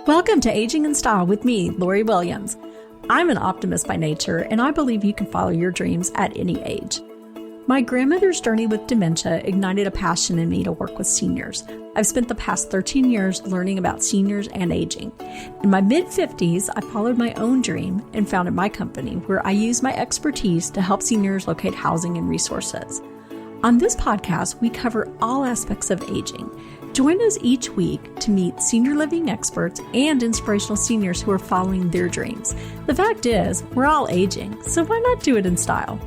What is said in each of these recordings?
Welcome to Aging in Style with me, Lori Williams. I'm an optimist by nature, and I believe you can follow your dreams at any age. My grandmother's journey with dementia ignited a passion in me to work with seniors. I've spent the past 13 years learning about seniors and aging. In my mid-50s, I followed my own dream and founded my company, where I use my expertise to help seniors locate housing and resources. On this podcast, we cover all aspects of aging. Join us each week to meet senior living experts and inspirational seniors who are following their dreams. The fact is, we're all aging, so why not do it in style?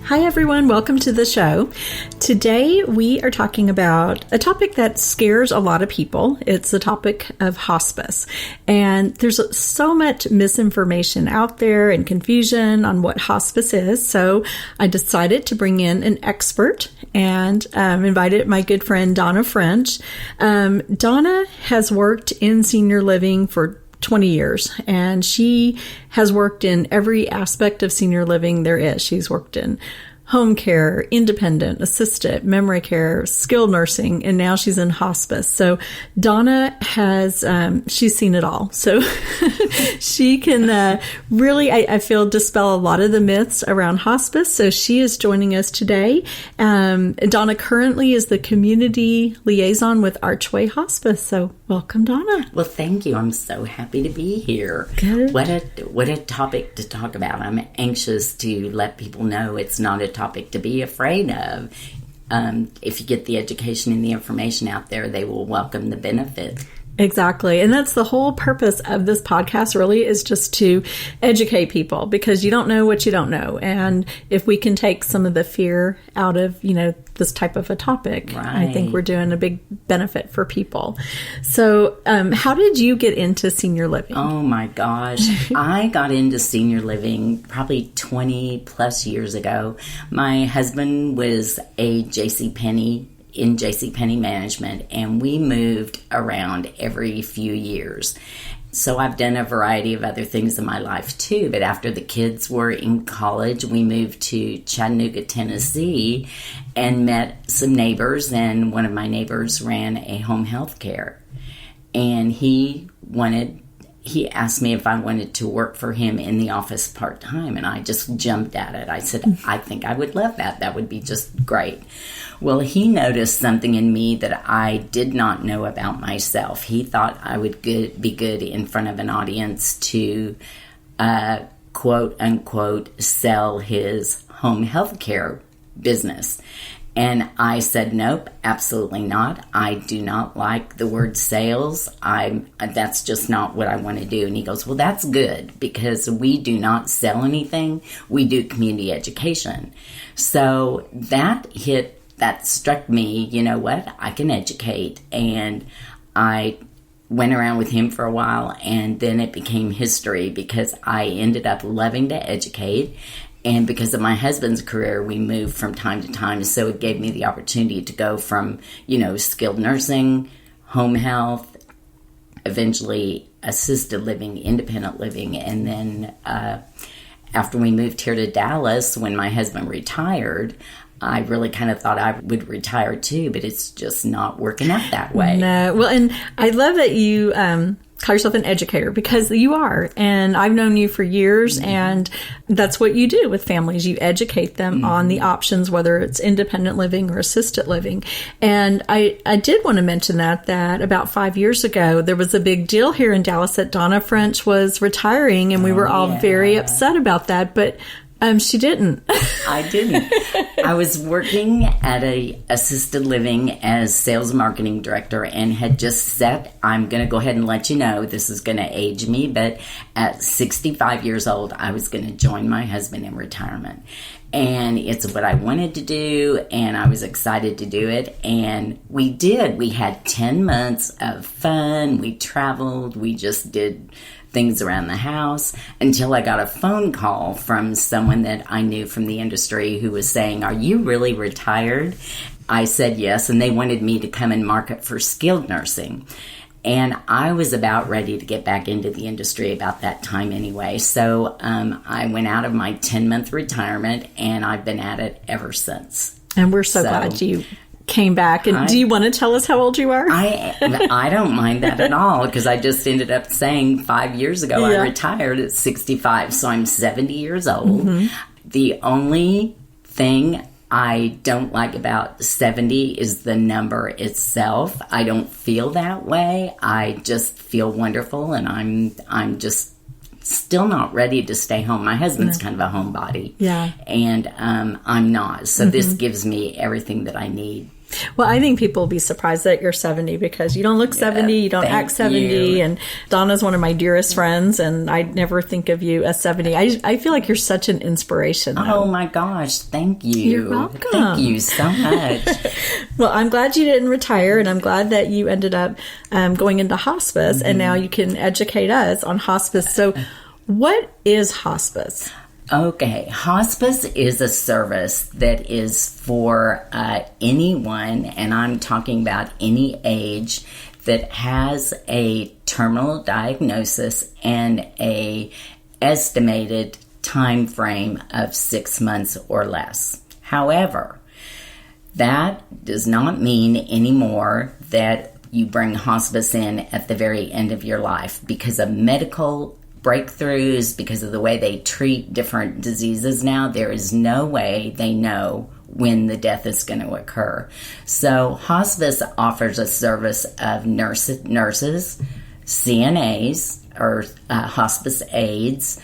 Hi everyone, welcome to the show. Today we are talking about a topic that scares a lot of people. It's the topic of hospice. And there's so much misinformation out there and confusion on what hospice is. So I decided to bring in an expert and invited my good friend Donna French. Donna has worked in senior living for 20 years, and she has worked in every aspect of senior living there is. She's worked in home care, independent, assisted, memory care, skilled nursing, and now she's in hospice. So Donna has, she's seen it all. So she can really, I feel, dispel a lot of the myths around hospice. So she is joining us today. Donna currently is the community liaison with Archway Hospice. So welcome, Donna. Well, thank you. I'm so happy to be here. Good. What a topic to talk about. I'm anxious to let people know it's not a topic to be afraid of. If you get the education and the information out there, they will welcome the benefit. Exactly. And that's the whole purpose of this podcast, really, is just to educate people, because you don't know what you don't know. And if we can take some of the fear out of, this type of a topic, right, I think we're doing a big benefit for people. So how did you get into senior living? Oh my gosh. I got into senior living probably 20 plus years ago. My husband was a JCPenney in JCPenney management, and we moved around every few years. So I've done a variety of other things in my life too, but after the kids were in college, we moved to Chattanooga, Tennessee, and met some neighbors, and one of my neighbors ran a home health care, and he asked me if I wanted to work for him in the office part-time, and I just jumped at it. I said, I think I would love that. That would be just great. Well, he noticed something in me that I did not know about myself. He thought I would be good in front of an audience to, quote unquote, sell his home health care business. And I said, nope, absolutely not. I do not like the word sales. That's just not what I want to do. And he goes, well, that's good, because we do not sell anything. We do community education. So that struck me, you know what, I can educate. And I went around with him for a while, and then it became history, because I ended up loving to educate. And because of my husband's career, we moved from time to time. So it gave me the opportunity to go from, skilled nursing, home health, eventually assisted living, independent living. And then after we moved here to Dallas, when my husband retired, I really kind of thought I would retire too, but it's just not working out that way. No. Well, and I love that you call yourself an educator, because you are. And I've known you for years, mm-hmm. and that's what you do with families. You educate them mm-hmm. on the options, whether it's independent living or assisted living. And I did want to mention that about 5 years ago, there was a big deal here in Dallas that Donna French was retiring, and we were all very upset about that. But she didn't. I didn't. I was working at a assisted living as sales and marketing director, and had just said, I'm going to go ahead and let you know this is going to age me, but at 65 years old, I was going to join my husband in retirement. And it's what I wanted to do, and I was excited to do it. And we did. We had 10 months of fun. We traveled. We just did things around the house, until I got a phone call from someone that I knew from the industry who was saying, are you really retired? I said yes, and they wanted me to come and market for skilled nursing. And I was about ready to get back into the industry about that time anyway. So I went out of my 10-month retirement, and I've been at it ever since. And we're so glad you came back. And do you want to tell us how old you are? I don't mind that at all, because I just ended up saying 5 years ago I retired at 65, so I'm 70 years old. The only thing I don't like about 70 is the number itself. I don't feel that way. I just feel wonderful, and I'm just still not ready to stay home. My husband's kind of a homebody. Yeah. And I'm not. So this gives me everything that I need. Well, I think people will be surprised that you're 70, because you don't look 70, you don't act 70, and Donna's one of my dearest friends, and I never think of you as 70. I feel like you're such an inspiration, though. Oh my gosh, thank you. You're welcome. Thank you so much. Well, I'm glad you didn't retire, and I'm glad that you ended up going into hospice, and now you can educate us on hospice. So what is hospice? Okay, hospice is a service that is for anyone, and I'm talking about any age, that has a terminal diagnosis and a estimated time frame of 6 months or less. However, that does not mean anymore that you bring hospice in at the very end of your life, because of medical breakthroughs, because of the way they treat different diseases now. There is no way they know when the death is going to occur. So hospice offers a service of nurses, CNAs, or hospice aides,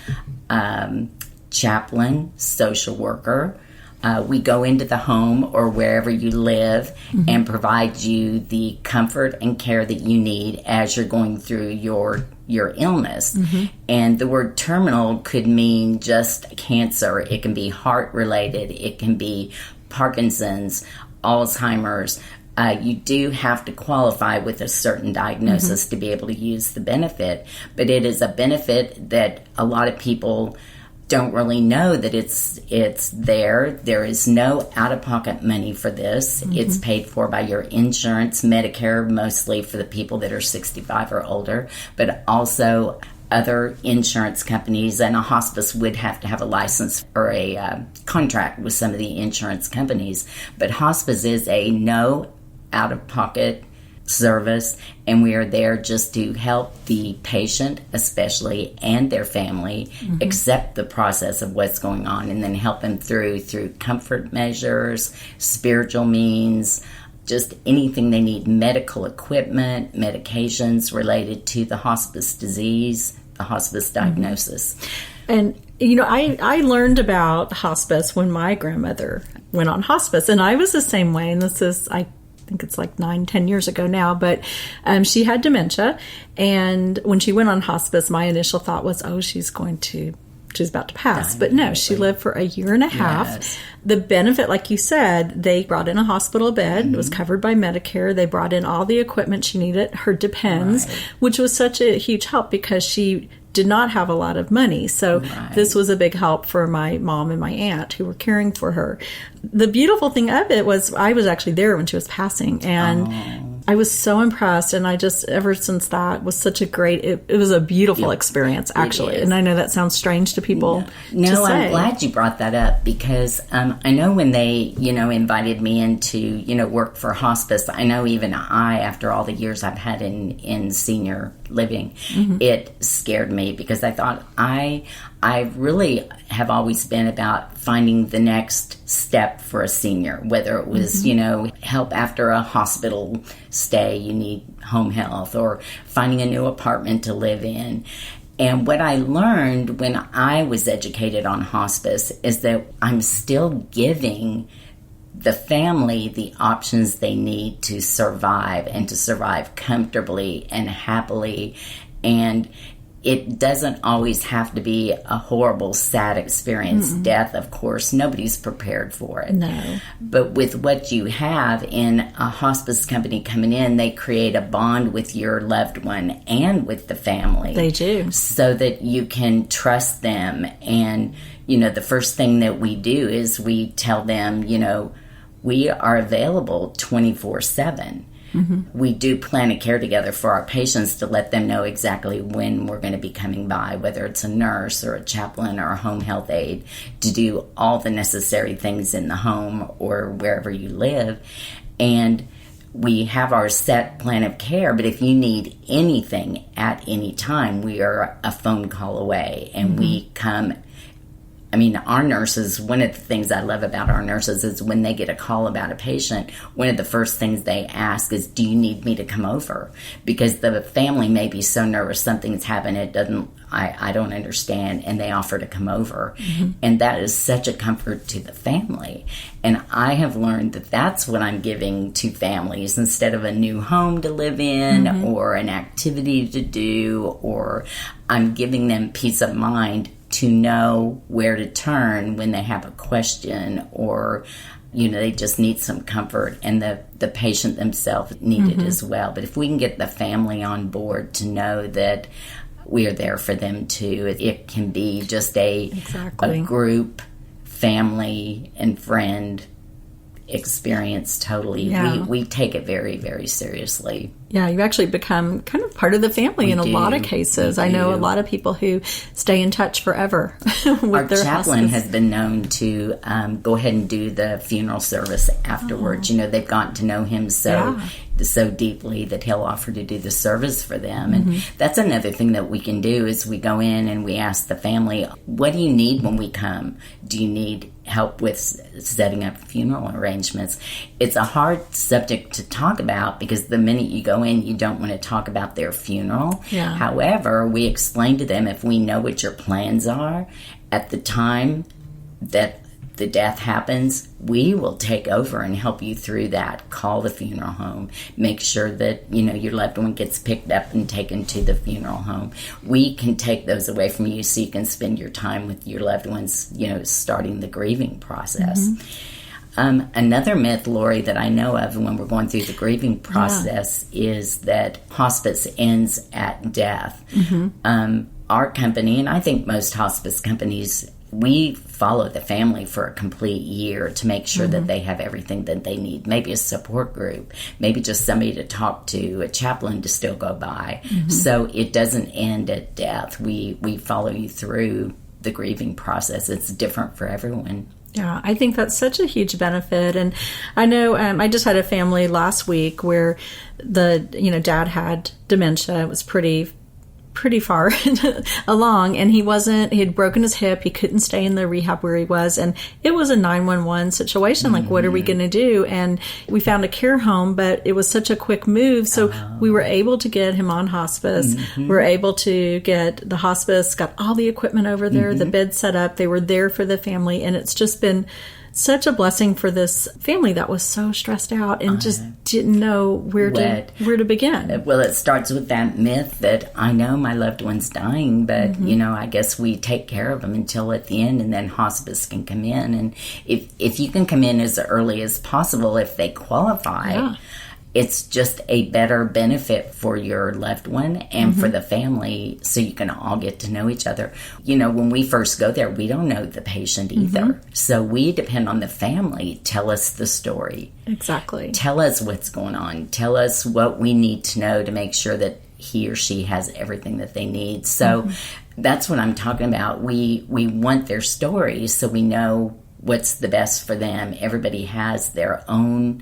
chaplain, social worker. We go into the home or wherever you live and provide you the comfort and care that you need as you're going through your illness. And the word terminal could mean just cancer. It can be heart related. It can be Parkinson's, Alzheimer's. You do have to qualify with a certain diagnosis to be able to use the benefit, but it is a benefit that a lot of people don't really know that it's there. There is no out-of-pocket money for this. It's paid for by your insurance, Medicare, mostly for the people that are 65 or older, but also other insurance companies, and a hospice would have to have a license or a contract with some of the insurance companies. But hospice is a no out-of-pocket service, and we are there just to help the patient especially and their family accept the process of what's going on, and then help them through comfort measures, spiritual means, just anything they need, medical equipment, medications related to the hospice disease, the hospice diagnosis. And I learned about hospice when my grandmother went on hospice, and I was the same way, and this is, I think it's like 9-10 years ago now, but she had dementia, and when she went on hospice, my initial thought was, she's about to pass. But no, she lived for a year and a half. Yes. The benefit, like you said, they brought in a hospital bed. It was covered by Medicare. They brought in all the equipment she needed, her Depends, which was such a huge help because she did not have a lot of money. So this was a big help for my mom and my aunt who were caring for her. The beautiful thing of it was I was actually there when she was passing, and I was so impressed, and I just, ever since that, was such a great, it was a beautiful experience, actually. And I know that sounds strange to people to say. I'm glad you brought that up, because I know when they, invited me in to, work for hospice, I know even I, after all the years I've had in senior living, it scared me, because I thought I really have always been about finding the next step for a senior, whether it was, help after a hospital stay, you need home health, or finding a new apartment to live in. And what I learned when I was educated on hospice is that I'm still giving the family the options they need to survive, and to survive comfortably and happily. And it doesn't always have to be a horrible, sad experience. Death, of course, nobody's prepared for it. No. But with what you have in a hospice company coming in, they create a bond with your loved one and with the family. They do. So that you can trust them. And, the first thing that we do is we tell them, we are available 24/7. We do plan of care together for our patients to let them know exactly when we're going to be coming by, whether it's a nurse or a chaplain or a home health aide, to do all the necessary things in the home or wherever you live. And we have our set plan of care, but if you need anything at any time, we are a phone call away, and we come. I mean, our nurses, one of the things I love about our nurses is when they get a call about a patient, one of the first things they ask is, do you need me to come over? Because the family may be so nervous something's happened, I don't understand, and they offer to come over. And that is such a comfort to the family. And I have learned that that's what I'm giving to families instead of a new home to live in or an activity to do, or I'm giving them peace of mind to know where to turn when they have a question, or they just need some comfort, and the patient themselves need it as well. But if we can get the family on board to know that we are there for them too, it can be just a group, family and friend experience totally. Yeah. We take it very, very seriously. Yeah, you actually become kind of part of the family in a lot of cases. I know a lot of people who stay in touch forever with Our their chaplain hospice. has been known to go ahead and do the funeral service afterwards. They've gotten to know him so deeply that he'll offer to do the service for them. And that's another thing that we can do is we go in and we ask the family, what do you need when we come? Do you need help with setting up funeral arrangements? It's a hard subject to talk about because the minute you go in, you don't want to talk about their funeral. Yeah. However, we explain to them, if we know what your plans are at the time that the death happens, we will take over and help you through that. Call the funeral home. Make sure that, your loved one gets picked up and taken to the funeral home. We can take those away from you so you can spend your time with your loved ones, starting the grieving process. Another myth, Lori, that I know of when we're going through the grieving process is that hospice ends at death. Our company, and I think most hospice companies, we follow the family for a complete year to make sure that they have everything that they need. Maybe a support group, maybe just somebody to talk to, a chaplain to still go by. So it doesn't end at death. We follow you through the grieving process. It's different for everyone. Yeah, I think that's such a huge benefit. And I know I just had a family last week where the dad had dementia. It was pretty far along, and he had broken his hip. He couldn't stay in the rehab where he was, and it was a 911 situation. Like, what are we going to do? And we found a care home, but it was such a quick move, so we were able to get him on hospice. We were able to get the hospice, got all the equipment over there, the bed set up. They were there for the family, and it's just been such a blessing for this family that was so stressed out and just didn't know where to begin. Well, it starts with that myth that I know my loved one's dying, but I guess we take care of them until at the end, and then hospice can come in. And if you can come in as early as possible, if they qualify, it's just a better benefit for your loved one and for the family, so you can all get to know each other. When we first go there, we don't know the patient either. So we depend on the family. Tell us the story. Exactly. Tell us what's going on. Tell us what we need to know to make sure that he or she has everything that they need. So that's what I'm talking about. We want their stories so we know what's the best for them. Everybody has their own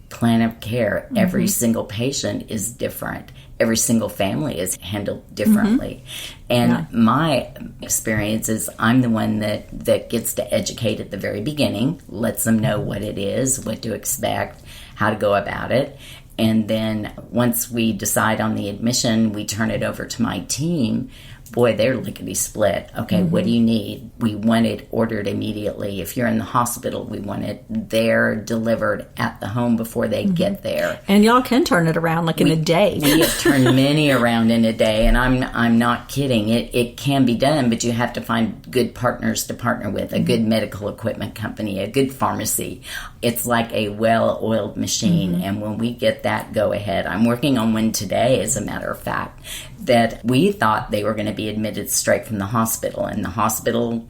plan of care. Every single patient is different. Every single family is handled differently. And my experience is I'm the one that gets to educate at the very beginning, lets them know what it is, what to expect, how to go about it. And then once we decide on the admission, we turn it over to my team. Boy, they're lickety-split. Okay, what do you need? We want it ordered immediately. If you're in the hospital, we want it there, delivered at the home before they get there. And y'all can turn it around in a day. We have turned many around in a day, and I'm not kidding. It can be done, but you have to find good partners to partner with, a good medical equipment company, a good pharmacy. It's like a well-oiled machine, and when we get that go-ahead, I'm working on one today, as a matter of fact, that we thought they were going to be admitted straight from the hospital, and the hospital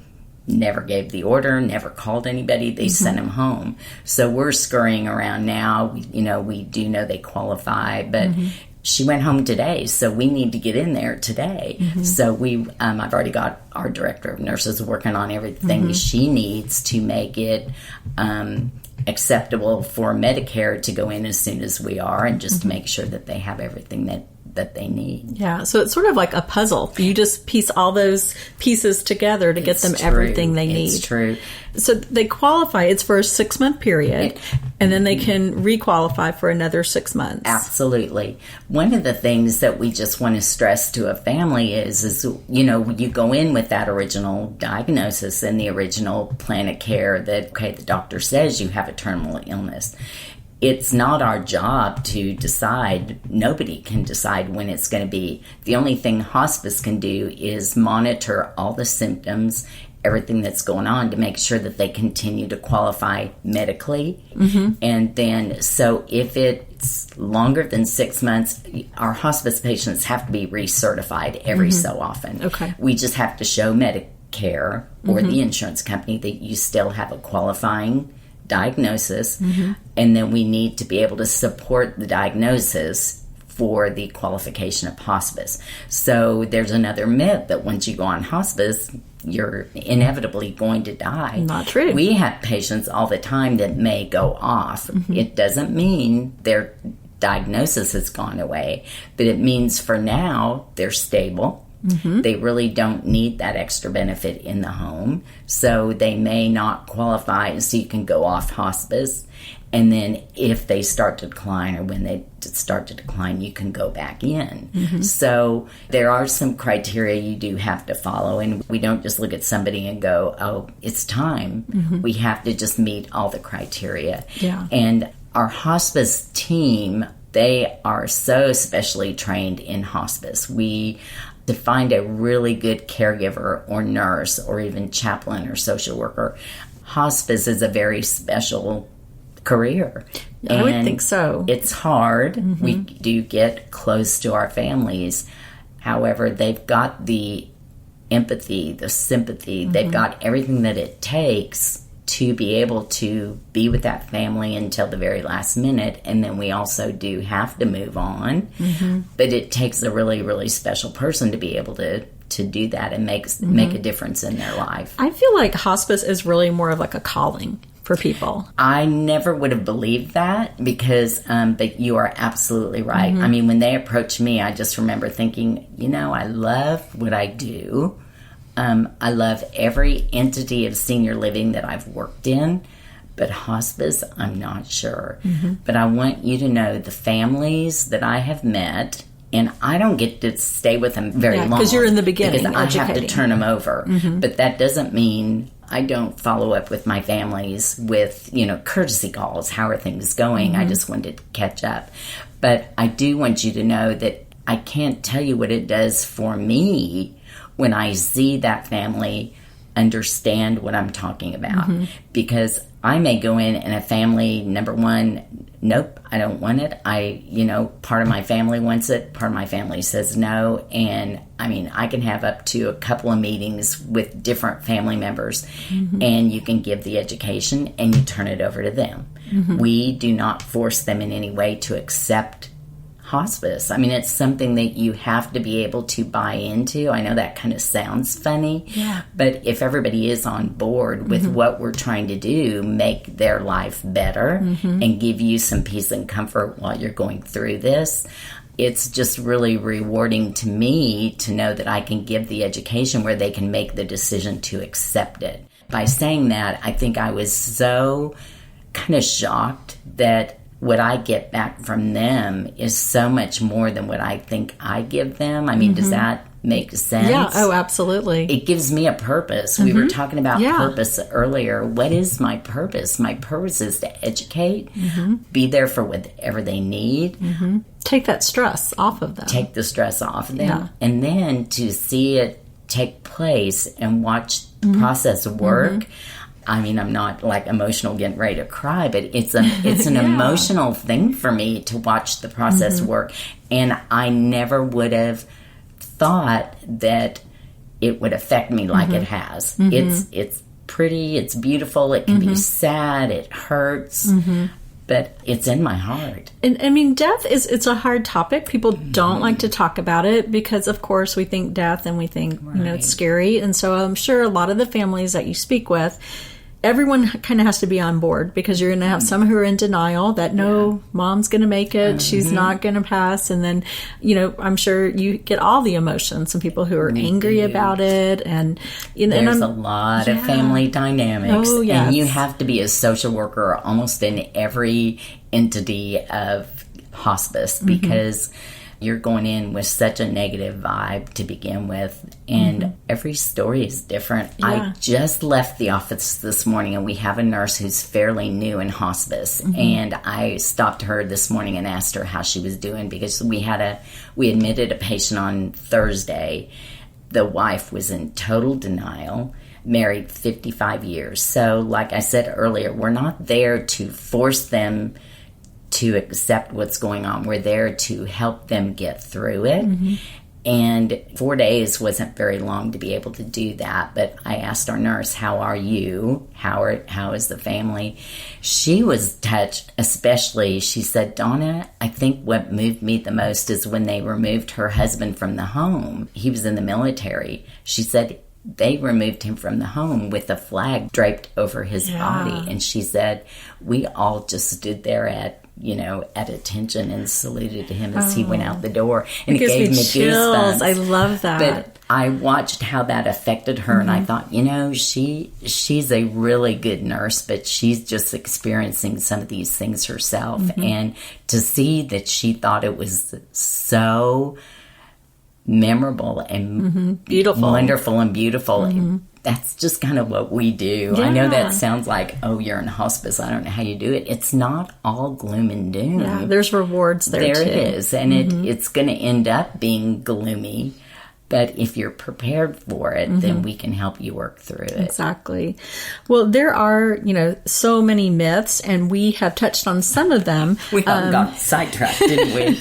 never gave the order, never called anybody. They sent them home. So we're scurrying around now. We do know they qualify, but she went home today, so we need to get in there today. So I've already got our director of nurses working on everything she needs to make it acceptable for Medicare to go in as soon as we are, and just to make sure that they have everything that they need. Yeah, so it's sort of like a puzzle. You just piece all those pieces together to get them everything they need. It's true. So they qualify. It's for a 6-month period, and then they can re-qualify for another 6 months. Absolutely. One of the things that we just want to stress to a family is you go in with that original diagnosis and the original plan of care that, okay, the doctor says you have a terminal illness. It's not our job to decide. Nobody can decide when it's going to be. The only thing hospice can do is monitor all the symptoms, everything that's going on, to make sure that they continue to qualify medically. And then, so if it's longer than 6 months, our hospice patients have to be recertified every so often. Okay. We just have to show Medicare or the insurance company that you still have a qualifying diagnosis, and then we need to be able to support the diagnosis for the qualification of hospice. So there's another myth that once you go on hospice, you're inevitably going to die. Not true. We have patients all the time that may go off. It doesn't mean their diagnosis has gone away, but it means for now they're stable. They really don't need that extra benefit in the home, so they may not qualify, so you can go off hospice. And then if they start to decline, or when they start to decline, you can go back in. So there are some criteria you do have to follow, and we don't just look at somebody and go, oh, it's time. We have to just meet all the criteria. Yeah. And our hospice team, they are so specially trained in hospice. To find a really good caregiver or nurse or even chaplain or social worker, hospice is a very special career. I would think so. It's hard. We do get close to our families. However, they've got the empathy, the sympathy. They've got everything that it takes to be able to be with that family until the very last minute. And then we also do have to move on. But it takes a really, really special person to be able to do that and make a difference in their life. I feel like hospice is really more of like a calling for people. I never would have believed that because, but you are absolutely right. I mean, when they approached me, I just remember thinking, I love what I do. I love every entity of senior living that I've worked in, but hospice, I'm not sure. But I want you to know the families that I have met, and I don't get to stay with them very long. Because you're in the beginning, because I have to turn them over. But that doesn't mean I don't follow up with my families with, courtesy calls. How are things going? I just wanted to catch up. But I do want you to know that I can't tell you what it does for me when I see that family understand what I'm talking about. Because I may go in and a family, number one, nope, I don't want it. Part of my family wants it, part of my family says no. And I can have up to a couple of meetings with different family members, and you can give the education and you turn it over to them. We do not force them in any way to accept hospice. It's something that you have to be able to buy into. I know that kind of sounds funny, but if everybody is on board with what we're trying to do, make their life better and give you some peace and comfort while you're going through this, it's just really rewarding to me to know that I can give the education where they can make the decision to accept it. By saying that, I think I was so kind of shocked that what I get back from them is so much more than what I think I give them. Does that make sense? Yeah, oh, absolutely. It gives me a purpose. We were talking about purpose earlier. What is my purpose? My purpose is to educate, be there for whatever they need. Take that stress off of them. Take the stress off of them. And then to see it take place and watch the process work. I'm not like emotional getting ready to cry, but it's an emotional thing for me to watch the process work. And I never would have thought that it would affect me like it has. It's pretty, it's beautiful, it can be sad, it hurts, but it's in my heart. And death it's a hard topic. People don't like to talk about it because, of course, we think death and we think, it's scary. And so I'm sure a lot of the families that you speak with, everyone kind of has to be on board, because you're going to have some who are in denial that no, mom's going to make it. She's not going to pass. And then, I'm sure you get all the emotions. Some people who are angry about it. And, there's a lot of family dynamics. Oh, yes. And you have to be a social worker almost in every entity of hospice, because you're going in with such a negative vibe to begin with, and every story is different. Yeah. I just left the office this morning, and we have a nurse who's fairly new in hospice, and I stopped her this morning and asked her how she was doing, because we admitted a patient on Thursday. The wife was in total denial, married 55 years. So like I said earlier, we're not there to force them to accept what's going on. We're there to help them get through it. And 4 days wasn't very long to be able to do that. But I asked our nurse, how are you? How is the family? She was touched, especially. She said, Donna, I think what moved me the most is when they removed her husband from the home. He was in the military. She said, they removed him from the home with a flag draped over his body. And she said, we all just stood there at attention and saluted him as he went out the door. And it gave me goosebumps. I love that. But I watched how that affected her, and I thought, she's a really good nurse, but she's just experiencing some of these things herself. And to see that she thought it was so memorable and beautiful, wonderful and beautiful. That's just kind of what we do. Yeah. I know that sounds like, you're in hospice, I don't know how you do it. It's not all gloom and doom. Yeah, there's rewards there too. There it is. And it's going to end up being gloomy. But if you're prepared for it, then we can help you work through it. Exactly. Well, there are, so many myths, and we have touched on some of them. We got sidetracked, didn't we?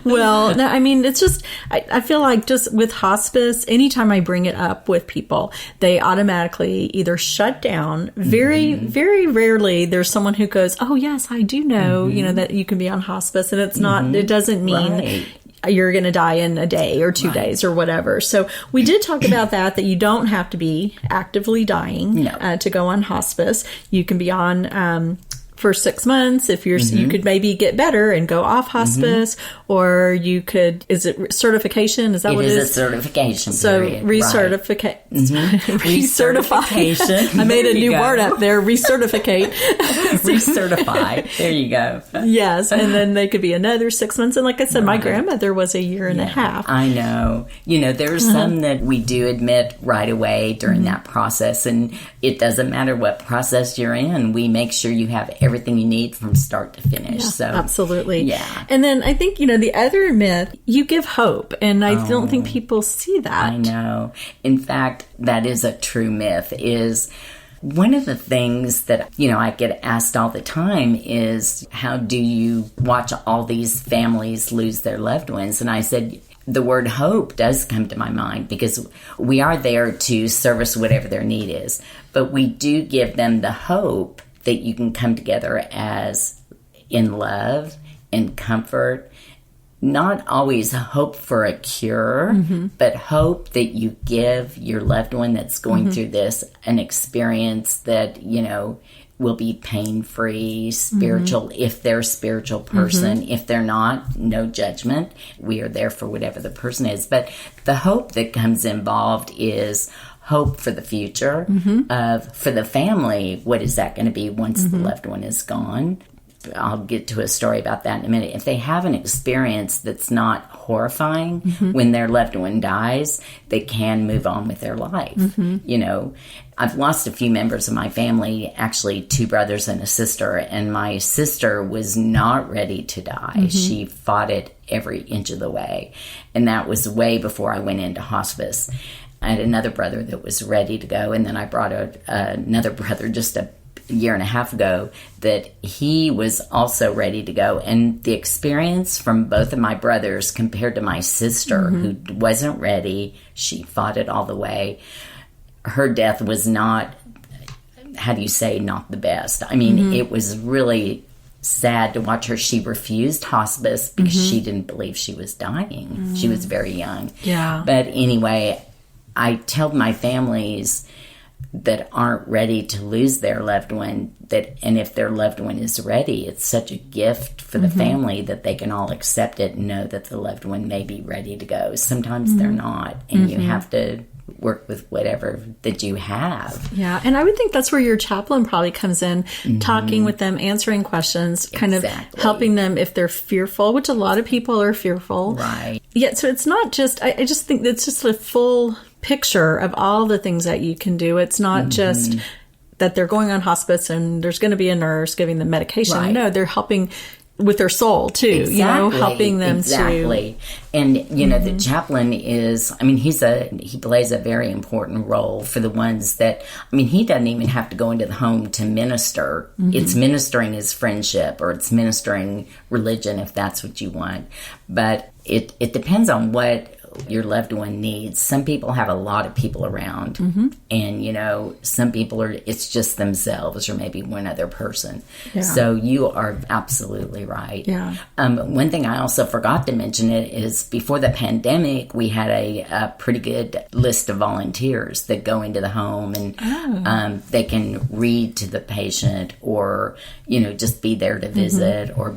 Well, no, I mean, it's just, I feel like just with hospice, anytime I bring it up with people, they automatically either shut down. Very, very rarely there's someone who goes, oh, yes, I do know, that you can be on hospice. And it's not, it doesn't mean you're going to die in a day or 2 days or whatever. So we did talk about that you don't have to be actively dying to go on hospice. You can be on for 6 months if you're you could maybe get better and go off hospice, or you could, is it certification? Is that what it is? It is a certification period. Recertification. I made a new word up there, recertificate. Recertify. There you go. Yes, and then they could be another 6 months. And like I said, my grandmother was 1.5 years. I know. There's some that we do admit right away during that process, and it doesn't matter what process you're in. We make sure you have everything you need from start to finish. So absolutely. Yeah. And then I think, the other myth, you give hope. And I don't think people see that. I know. In fact, that is a true myth. Is one of the things that, I get asked all the time is, how do you watch all these families lose their loved ones? And I said, the word hope does come to my mind, because we are there to service whatever their need is. But we do give them the hope that you can come together as in love, in comfort, not always hope for a cure, but hope that you give your loved one that's going through this an experience that, will be pain-free, spiritual, if they're a spiritual person. If they're not, no judgment. We are there for whatever the person is. But the hope that comes involved is hope for the future, for the family. What is that going to be once the loved one is gone? I'll get to a story about that in a minute. If they have an experience that's not horrifying when their loved one dies, they can move on with their life. I've lost a few members of my family, actually 2 brothers and a sister, and my sister was not ready to die. She fought it every inch of the way, and that was way before I went into hospice. I had another brother that was ready to go, and then I brought another brother just a year and a half ago that he was also ready to go. And the experience from both of my brothers compared to my sister, who wasn't ready, she fought it all the way. Her death was not, how do you say, not the best. I mean, it was really sad to watch her. She refused hospice because she didn't believe she was dying. She was very young. Yeah. But anyway, I tell my families, that aren't ready to lose their loved one, and if their loved one is ready, it's such a gift for the family that they can all accept it and know that the loved one may be ready to go. Sometimes they're not, and you have to work with whatever that you have. Yeah, and I would think that's where your chaplain probably comes in, talking with them, answering questions, kind of helping them if they're fearful, which a lot of people are fearful. Right. Yeah, so it's not just, I just think it's just a full picture of all the things that you can do. It's not just that they're going on hospice and there's going to be a nurse giving them medication. Right. No, they're helping with their soul too, Exactly. helping them to. And, the chaplain is, he plays a very important role for the ones that, he doesn't even have to go into the home to minister. It's ministering his friendship, or it's ministering religion, if that's what you want. But it depends on what your loved one needs. Some people have a lot of people around, and some people it's just themselves or maybe one other person. So you are absolutely right. One thing I also forgot to mention is before the pandemic, we had a pretty good list of volunteers that go into the home, and they can read to the patient, or just be there to visit, or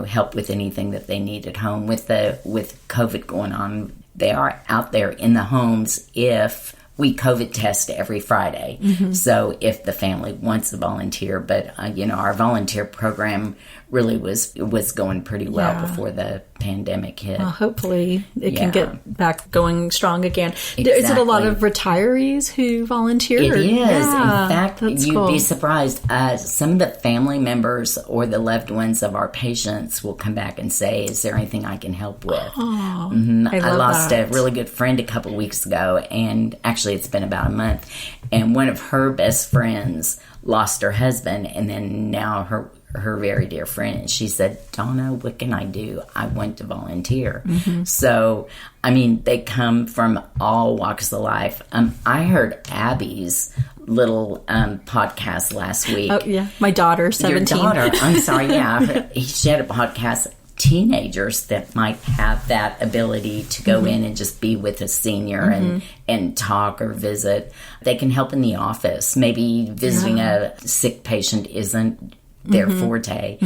help with anything that they need at home. With COVID going on, they are out there in the homes if we COVID test every Friday. So if the family wants a volunteer, but our volunteer program really was going pretty well before the pandemic hit. Well, hopefully it can get back going strong again. Exactly. Is it a lot of retirees who volunteer? It is. Yeah, in fact, you'd be surprised. Some of the family members or the loved ones of our patients will come back and say, "Is there anything I can help with?" I lost a really good friend a couple weeks ago, and actually it's been about a month, and one of her best friends lost her husband, and then now her very dear friend, she said, "Donna, what can I do? I want to volunteer." So, they come from all walks of life. I heard Abby's little podcast last week. Oh, yeah. My daughter, 17. Your daughter, I'm sorry, yeah. She had a podcast. Teenagers that might have that ability to go in and just be with a senior and talk or visit. They can help in the office. Maybe visiting a sick patient isn't their forte.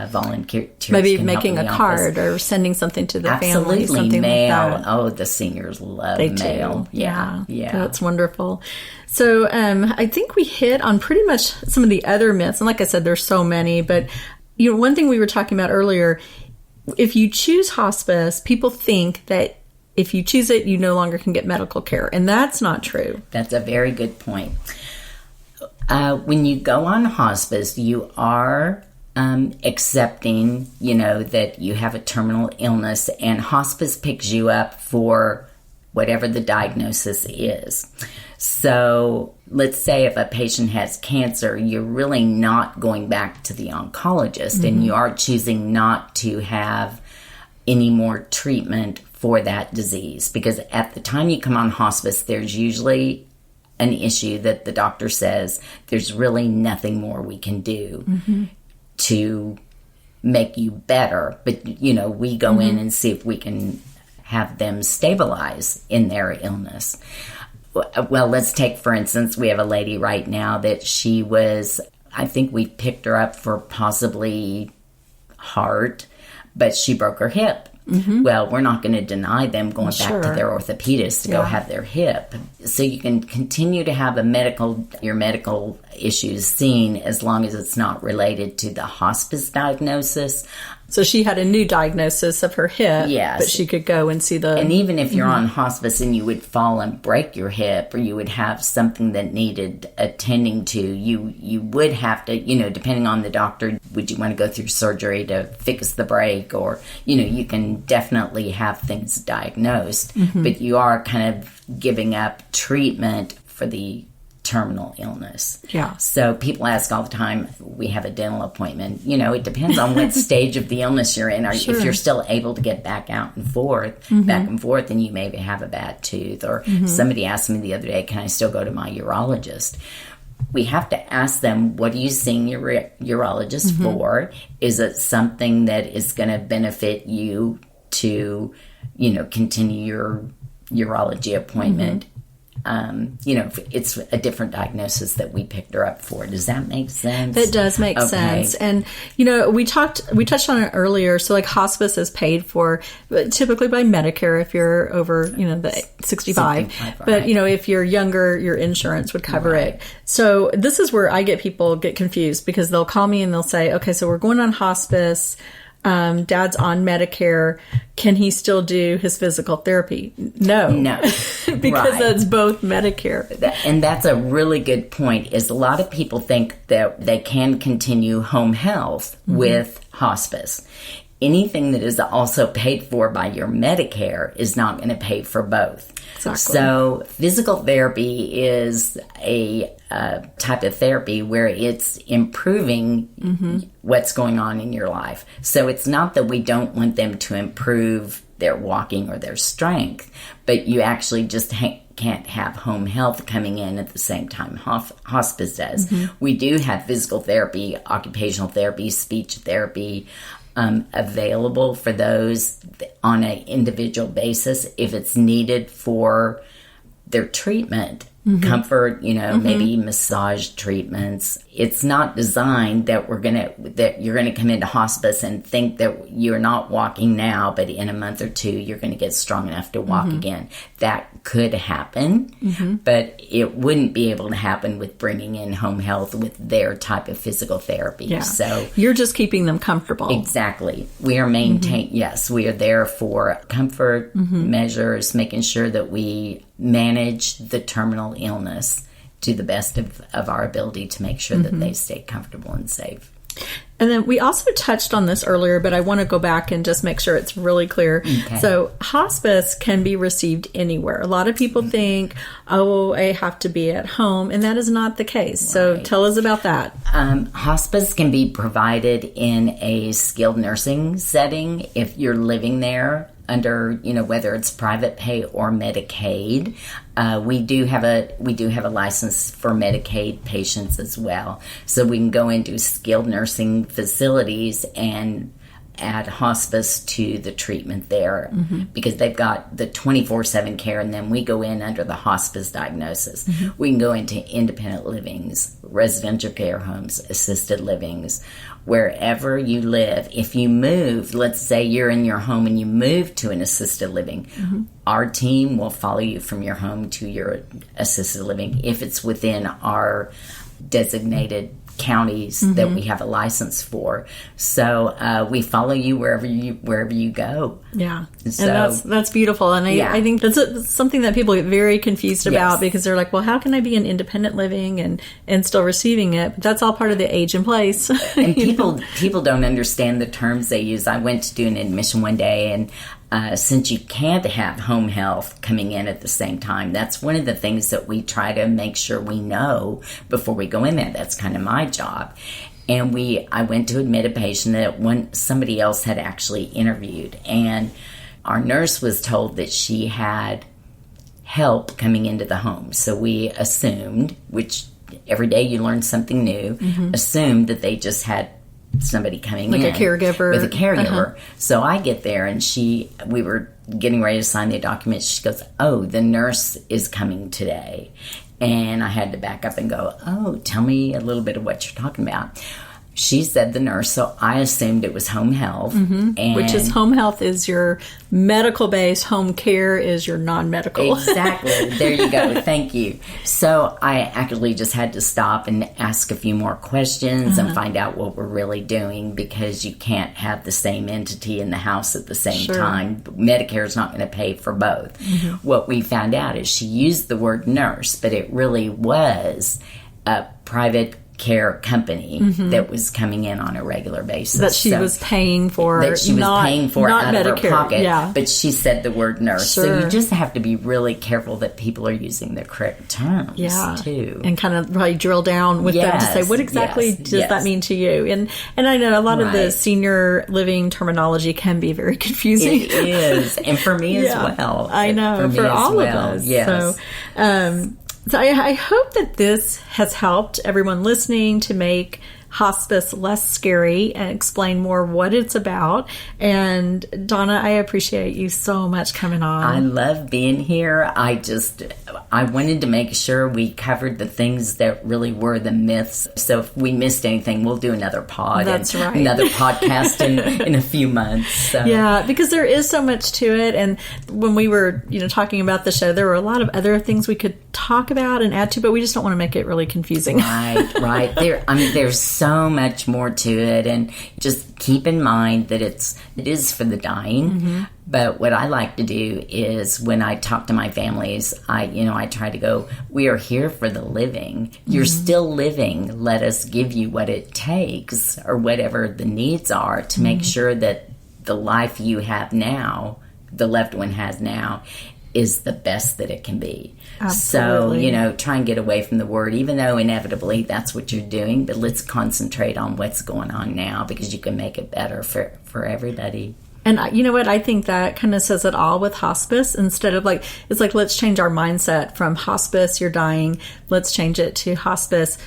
Volunteers maybe can making help in a the card office. or sending something to the Absolutely. family. Something Mail. like that. Oh, the seniors love They mail. do. Yeah. That's wonderful. So I think we hit on pretty much some of the other myths. And like I said, there's so many. But one thing we were talking about earlier, if you choose hospice, people think that if you choose it, you no longer can get medical care. And that's not true. That's a very good point. When you go on hospice, you are accepting, that you have a terminal illness, and hospice picks you up for whatever the diagnosis is. So let's say if a patient has cancer, you're really not going back to the oncologist, and you are choosing not to have any more treatment for that disease, because at the time you come on hospice, there's usually an issue that the doctor says there's really nothing more we can do to make you better. But, we go in and see if we can have them stabilize in their illness. Well, let's take, for instance, we have a lady right now that she was, I think we picked her up for possibly heart, but she broke her hip. Well, we're not going to deny them going back to their orthopedist to go have their hip. So you can continue to have your medical issues seen as long as it's not related to the hospice diagnosis. So she had a new diagnosis of her hip, but she could go and see the... And even if you're on hospice and you would fall and break your hip, or you would have something that needed attending to, you would have to, depending on the doctor, would you want to go through surgery to fix the break? Or, you can definitely have things diagnosed, but you are kind of giving up treatment for the terminal illness. Yeah. So people ask all the time, we have a dental appointment. It depends on what stage of the illness you're in. If you're still able to get back and forth, then you maybe have a bad tooth. Or somebody asked me the other day, can I still go to my urologist? We have to ask them, what are you seeing your urologist for? Is it something that is going to benefit you to, continue your urology appointment it's a different diagnosis that we picked her up for. Does that make sense? That does make sense. And, we touched on it earlier. So like hospice is paid for typically by Medicare if you're over, the 65. But, if you're younger, your insurance would cover it. So this is where I get confused because they'll call me and they'll say, okay, so we're going on hospice. Dad's on Medicare. Can he still do his physical therapy? No. Because that's both Medicare. And that's a really good point, is a lot of people think that they can continue home health with hospice. Anything that is also paid for by your Medicare is not going to pay for both. Exactly. So physical therapy is a type of therapy where it's improving what's going on in your life. So it's not that we don't want them to improve their walking or their strength, but you actually just can't have home health coming in at the same time hospice does. We do have physical therapy, occupational therapy, speech therapy, available for those on an individual basis if it's needed for their treatment. Comfort, maybe massage treatments. It's not designed that you're gonna come into hospice and think that you're not walking now, but in a month or two you're gonna get strong enough to walk again. That could happen, but it wouldn't be able to happen with bringing in home health with their type of physical therapy. Yeah. So you're just keeping them comfortable. Exactly. We are yes, we are there for comfort measures, making sure that we manage the terminal illness to the best of our ability to make sure that they stay comfortable and safe. And then we also touched on this earlier, but I want to go back and just make sure it's really clear. Okay. So hospice can be received anywhere. A lot of people think, I have to be at home, and that is not the case. Right. So tell us about that. Hospice can be provided in a skilled nursing setting if you're living there under, whether it's private pay or Medicaid. We do have a license for Medicaid patients as well. So we can go into skilled nursing facilities and add hospice to the treatment there because they've got the 24/7 care, and then we go in under the hospice diagnosis. We can go into independent livings, residential care homes, assisted livings, wherever you live. If you move, let's say you're in your home and you move to an assisted living, our team will follow you from your home to your assisted living if it's within our designated counties that we have a license for. So we follow you wherever you go. Yeah. So, and that's beautiful. And I think that's something that people get very confused about because they're like, well, how can I be in independent living and still receiving it? But that's all part of the age in place. And people don't understand the terms they use. I went to do an admission one day, and since you can't have home health coming in at the same time, that's one of the things that we try to make sure we know before we go in there. That's kind of my job. And I went to admit a patient that somebody else had actually interviewed, and our nurse was told that she had help coming into the home. So we assumed, which every day you learn something new, assumed that they just had somebody coming in. Like a caregiver. With a caregiver. So I get there, and we were getting ready to sign the document. She goes, the nurse is coming today. And I had to back up and go, tell me a little bit of what you're talking about. She said the nurse, so I assumed it was home health. And which is home health is your medical base, home care is your non-medical. Exactly. There you go. Thank you. So I actually just had to stop and ask a few more questions and find out what we're really doing, because you can't have the same entity in the house at the same time. Medicare is not going to pay for both. What we found out is she used the word nurse, but it really was a private care company that was coming in on a regular basis. That she was paying for. That she was paying for out Medicare, of her pocket. Yeah. But she said the word nurse. So you just have to be really careful that people are using the correct terms too. And kind of probably drill down with them to say, what exactly does that mean to you? And I know a lot of the senior living terminology can be very confusing. It is. And for me as well. I know. For all of us. Yes. So I hope that this has helped everyone listening to make hospice less scary and explain more what it's about. And Donna, I appreciate you so much coming on. I love being here. I wanted to make sure we covered the things that really were the myths. So if we missed anything, we'll do another That's right. Another podcast in a few months. So. Yeah, because there is so much to it. And when we were, talking about the show, there were a lot of other things we could talk about and add to, but we just don't want to make it really confusing. Right. There's so much more to it, and just keep in mind that it is for the dying. Mm-hmm. But what I like to do is when I talk to my families, I try to go, we are here for the living. You're still living. Let us give you what it takes, or whatever the needs are, to make sure that the life you have now, the loved one has now, is the best that it can be. Absolutely. So, try and get away from the word, even though inevitably that's what you're doing. But let's concentrate on what's going on now, because you can make it better for everybody. And you know what? I think that kind of says it all with hospice. Instead of it's like, let's change our mindset from hospice, you're dying. Let's change it to hospice.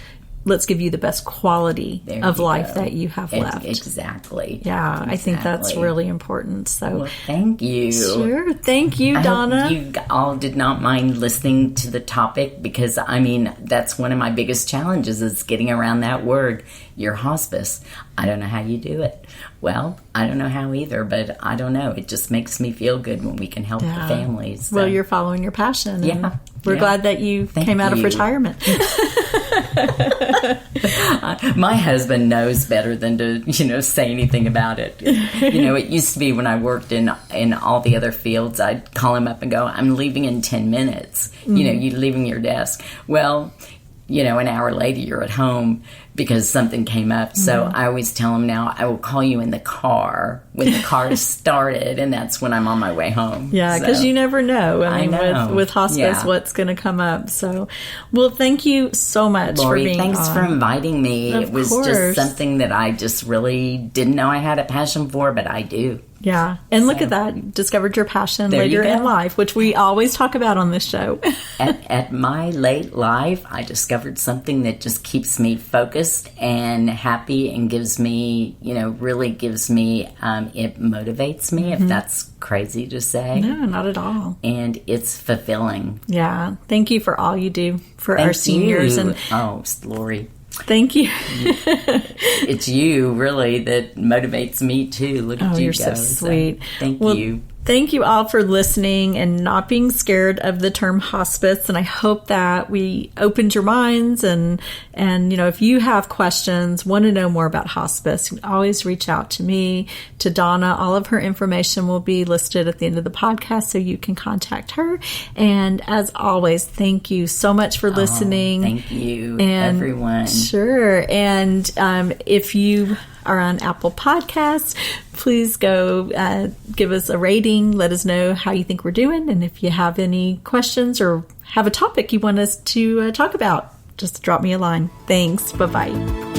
Let's give you the best quality of life that you have left. Exactly. Yeah, exactly. I think that's really important. So, thank you. Sure. Thank you, Donna. I hope you all did not mind listening to the topic, because, that's one of my biggest challenges, is getting around that word, your hospice. I don't know how you do it. Well, I don't know how either, but I don't know. It just makes me feel good when we can help the families. So. Well, you're following your passion. Yeah. We're glad that you came out of retirement. My husband knows better than to, say anything about it. It used to be when I worked in all the other fields, I'd call him up and go, I'm leaving in 10 minutes. You leaving your desk. Well, an hour later you're at home because something came up. So I always tell him now, I will call you in the car when the car is started, and that's when I'm on my way home. Yeah, because you never know. I know. With hospice, what's going to come up. So, well, thank you so much, Lori, for being thanks on. for inviting me. Of it was course. Just something that I just really didn't know I had a passion for, but I do. Yeah. And look at that. You discovered your passion later in life, which we always talk about on this show. At my late life, I discovered something that just keeps me focused and happy, and gives me, really gives me, it motivates me, if that's crazy to say. No, not at all. And it's fulfilling. Yeah. Thank you for all you do for our seniors. And Lori. Thank you. It's you, really, that motivates me, too. Look at you you're go. so sweet. Thank you. Thank you all for listening and not being scared of the term hospice. And I hope that we opened your minds. And if you have questions, want to know more about hospice, you can always reach out to me, to Donna. All of her information will be listed at the end of the podcast, so you can contact her. And as always, thank you so much for listening. Thank you, everyone. Sure. And if you are on Apple Podcasts, please go give us a rating. Let us know how you think we're doing. And if you have any questions or have a topic you want us to talk about, just drop me a line. Thanks. Bye-bye.